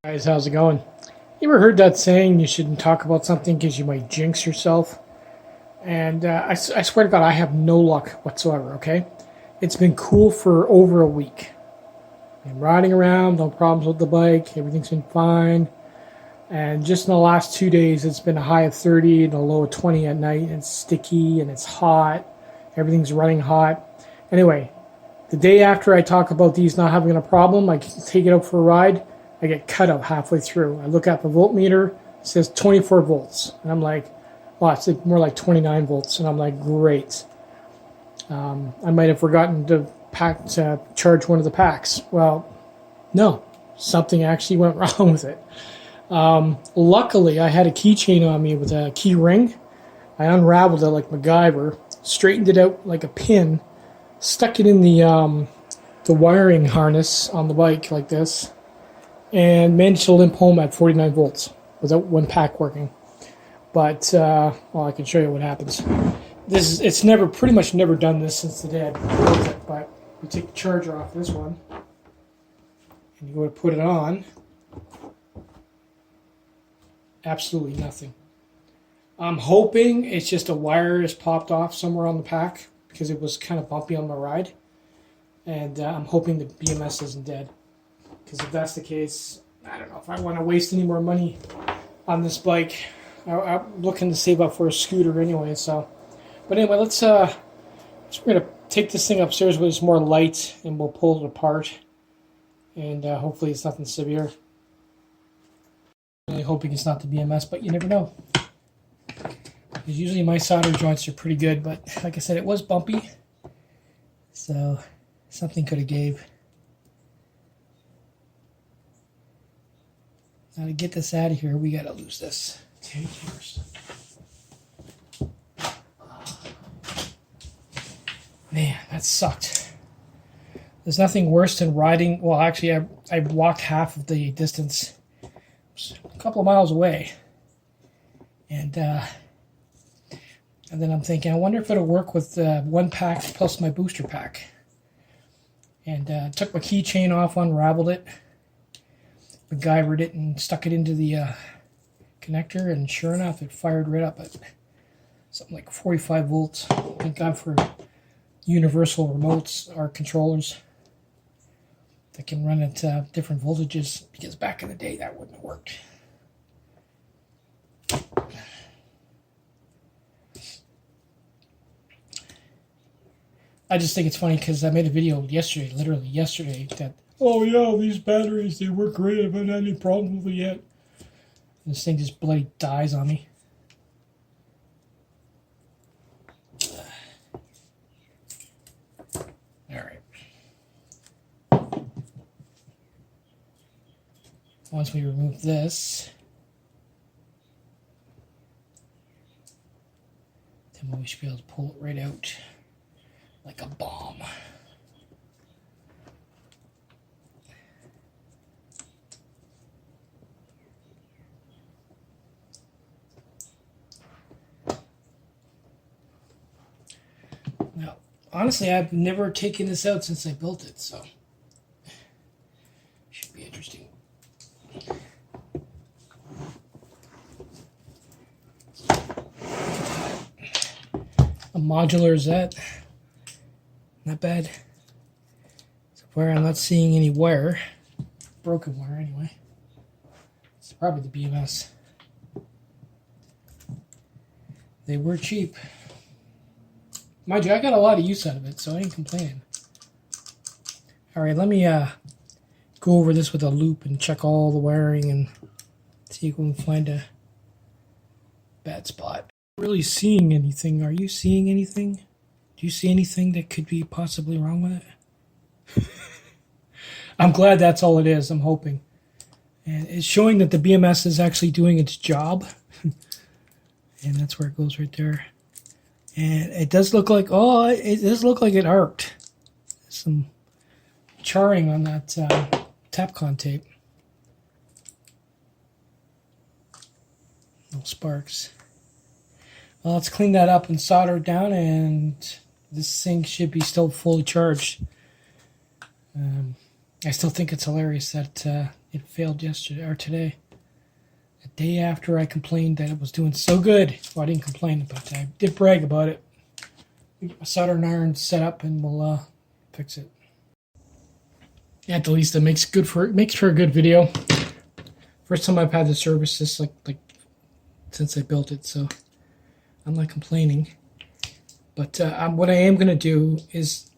Guys, how's it going? You ever heard that saying you shouldn't talk about something because you might jinx yourself? And I swear to God, I have no luck whatsoever, okay? It's been cool for over a week. Been riding around, no problems with the bike, everything's been fine. And just in the last 2 days, it's been a high of 30 and a low of 20 at night. And it's sticky and it's hot. Everything's running hot. Anyway, the day after I talk about these not having a problem, I can take it out for a ride. I get cut out halfway through. I look at the voltmeter, it says 24 volts. And I'm like, well, it's more like 29 volts. And I'm like, great. I might have forgotten to charge one of the packs. Well, no, something actually went wrong with it. Luckily, I had a keychain on me with a key ring. I unraveled it like MacGyver, straightened it out like a pin, stuck it in the wiring harness on the bike like this, and managed to limp home at 49 volts without one pack working. But well, I can show you what happens. It's pretty much never done this since the day I built it. But you take the charger off this one, and you go to put it on. Absolutely nothing. I'm hoping it's just a wire has popped off somewhere on the pack because it was kind of bumpy on the ride, and I'm hoping the BMS isn't dead. Because if that's the case, I don't know if I want to waste any more money on this bike. I'm looking to save up for a scooter anyway. But anyway, we're gonna take this thing upstairs where it's more light, and we'll pull it apart, and hopefully it's nothing severe. Really hoping it's not the BMS, but you never know. Because usually my solder joints are pretty good, but like I said, it was bumpy, so something could have gave. Now to get this out of here, we gotta lose this tank first. Man, that sucked. There's nothing worse than riding. Well, actually, I walked half of the distance, a couple of miles away, and then I'm thinking, I wonder if it'll work with one pack plus my booster pack. And took my keychain off, unraveled it, MacGyvered it, and stuck it into the connector, and sure enough, it fired right up at something like 45 volts. Thank God for universal remotes or controllers that can run at different voltages, because back in the day that wouldn't have worked. I just think it's funny because I made a video yesterday, literally yesterday, that, oh yeah, these batteries, they work great, I haven't had any problems with it yet. And this thing just bloody dies on me. Alright. Once we remove this, then we should be able to pull it right out like a bomb. Now, honestly, I've never taken this out since I built it, so should be interesting. A modular is that? Not bad. So far, I'm not seeing any wire. Broken wire, anyway. It's probably the BMS. They were cheap. Mind you, I got a lot of use out of it, so I ain't complaining. Alright, let me go over this with a loop and check all the wiring and see if we can find a bad spot. Really seeing anything? Are you seeing anything? Do you see anything that could be possibly wrong with it? I'm glad that's all it is. I'm hoping. And it's showing that the BMS is actually doing its job. And that's where it goes right there. And it does look like, oh, it does look like it arced. Some charring on that Tapcon tape. No sparks. Well, let's clean that up and solder it down, and this thing should be still fully charged. I still think it's hilarious that It failed yesterday or today. The day after I complained that it was doing so good. Well, I didn't complain, but I did brag about it. We get my soldering iron set up and we'll fix it. At the least, it makes for a good video. First time I've had to service this like since I built it, so I'm not complaining. But what I am going to do is,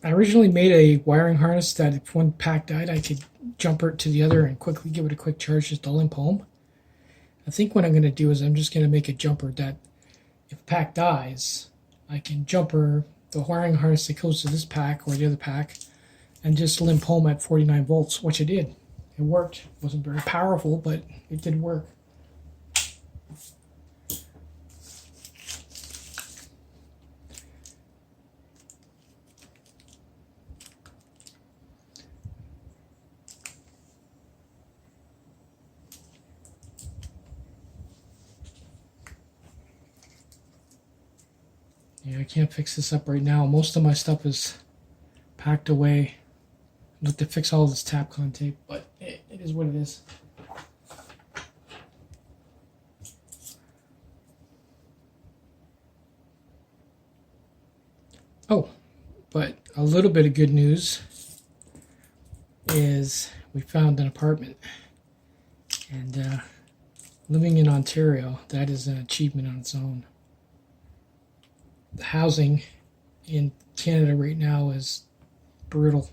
I originally made a wiring harness that if one pack died, I could jumper it to the other and quickly give it a quick charge just to limp home. I think what I'm going to do is I'm just going to make a jumper that if a pack dies, I can jumper the wiring harness that goes to this pack or the other pack and just limp home at 49 volts, which I did. It worked. It wasn't very powerful, but it did work. Yeah, I can't fix this up right now. Most of my stuff is packed away. I'd like to fix all this Tapcon tape, but it is what it is. Oh, but a little bit of good news is we found an apartment. And living in Ontario, that is an achievement on its own. The housing in Canada right now is brutal.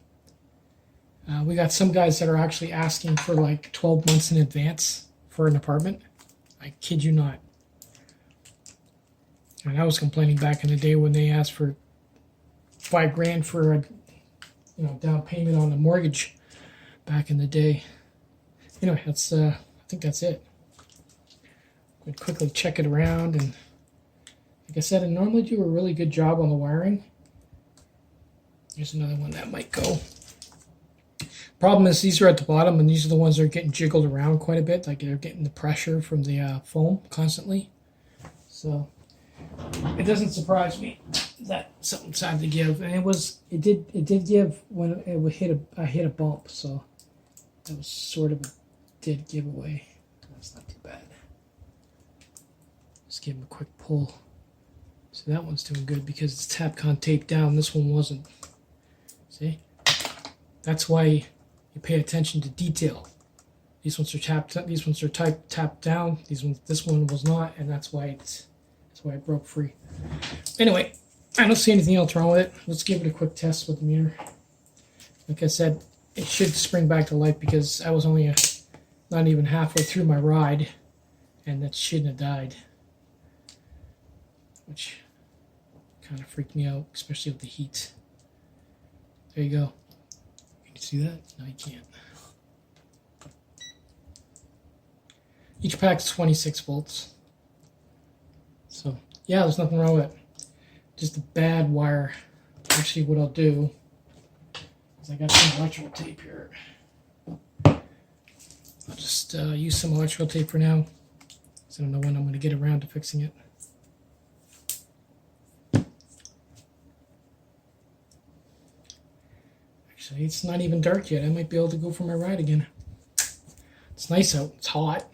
We got some guys that are actually asking for like 12 months in advance for an apartment. I kid you not. And I was complaining back in the day when they asked for $5,000 for a down payment on a mortgage back in the day. Anyway, that's I think that's it. I'm going to quickly check it around, and like I said, I normally do a really good job on the wiring. Here's another one that might go. Problem is, these are at the bottom, and these are the ones that are getting jiggled around quite a bit. Like they're getting the pressure from the foam constantly. So it doesn't surprise me that something's had to give, and it did give when I hit a bump. So that was sort of a dead giveaway. That's not too bad. Just give him a quick pull. So that one's doing good because it's Tapcon taped down. This one wasn't. See? That's why you pay attention to detail. These ones are tapped. These ones are tapped down. This one was not, and that's why it broke free. Anyway, I don't see anything else wrong with it. Let's give it a quick test with the meter. Like I said, it should spring back to life because I was only not even halfway through my ride, and that shouldn't have died, which kind of freaked me out, especially with the heat. There you go. You can see that? No, you can't. Each pack's 26 volts. So, yeah, there's nothing wrong with it. Just a bad wire. Actually, what I'll do is I got some electrical tape here. I'll just use some electrical tape for now, because I don't know when I'm going to get around to fixing it. Actually, it's not even dark yet. I might be able to go for my ride again. It's nice out. It's hot.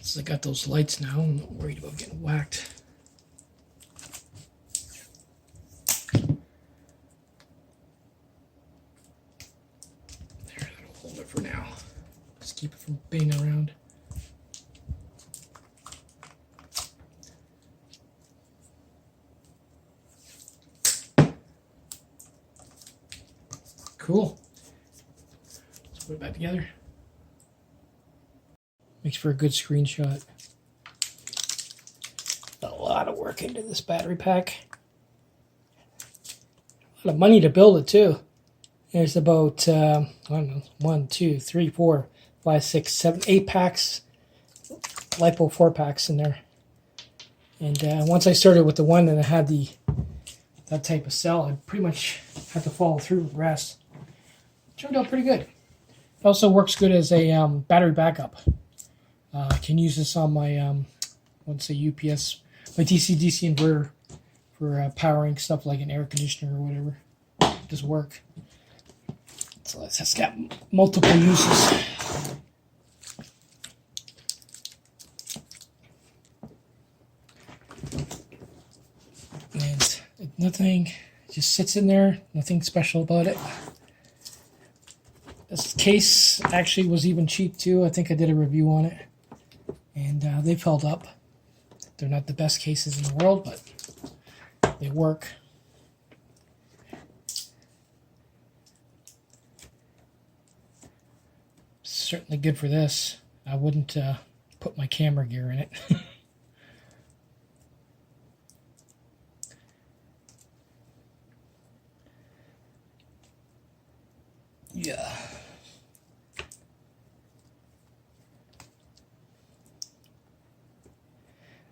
So I got those lights now. I'm not worried about getting whacked. There, that'll hold it for now. Just keep it from banging around. Cool. Let's put it back together. Makes for a good screenshot. A lot of work into this battery pack. A lot of money to build it too. There's about, I don't know, 1, 2, 3, 4, 5, 6, 7, 8 packs, LiPo 4 packs in there. And once I started with the one and I had that type of cell, I pretty much had to follow through with the rest. Turned out pretty good. It also works good as a battery backup. I can use this on my, let's say UPS, my DC-DC inverter for powering stuff like an air conditioner or whatever. It does work. So this has got multiple uses. And nothing, it just sits in there, nothing special about it. This case actually was even cheap too. I think I did a review on it. And they've held up. They're not the best cases in the world, but they work. Certainly good for this. I wouldn't put my camera gear in it. Yeah.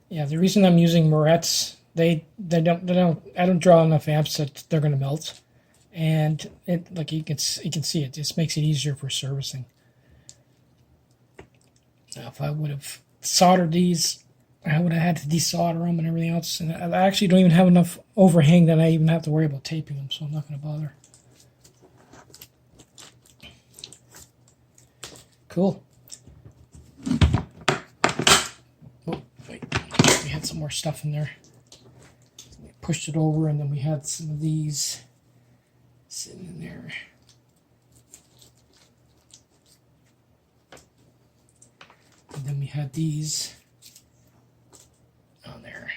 Yeah, the reason I'm using Moretz, I don't draw enough amps that they're going to melt, and it, like you can see, it just makes it easier for servicing. Now, if I would have soldered these, I would have had to desolder them and everything else, and I actually don't even have enough overhang that I even have to worry about taping them, so I'm not going to bother. Cool. Oh, wait. We had some more stuff in there. We pushed it over, and then we had some of these sitting in there. And then we had these on there.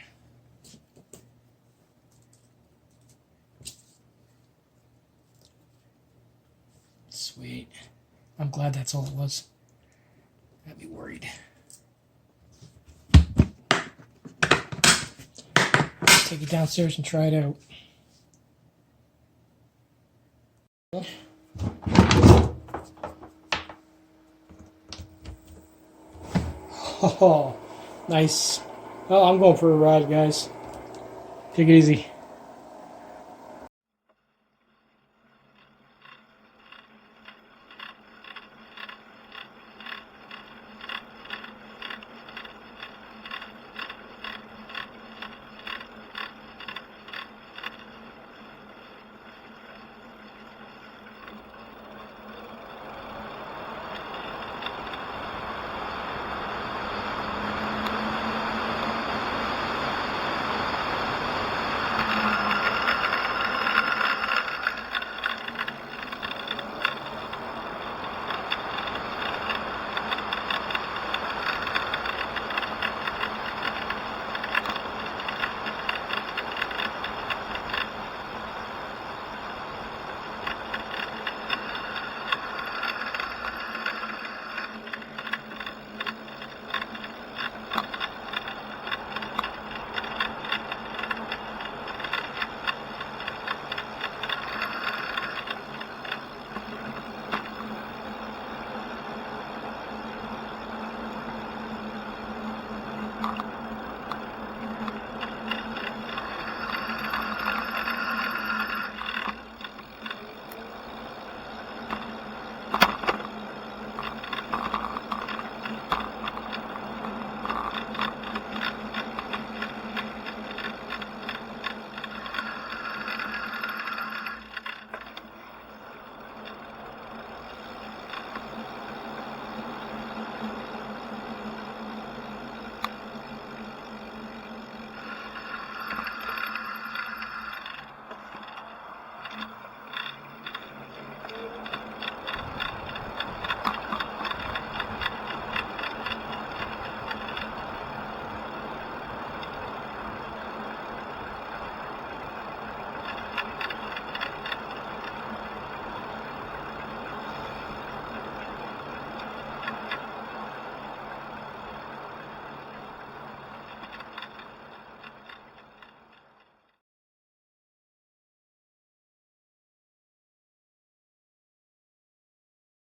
Sweet. I'm glad that's all it was. I'd be worried. Take it downstairs and try it out. Oh, nice. Well, I'm going for a ride, guys. Take it easy.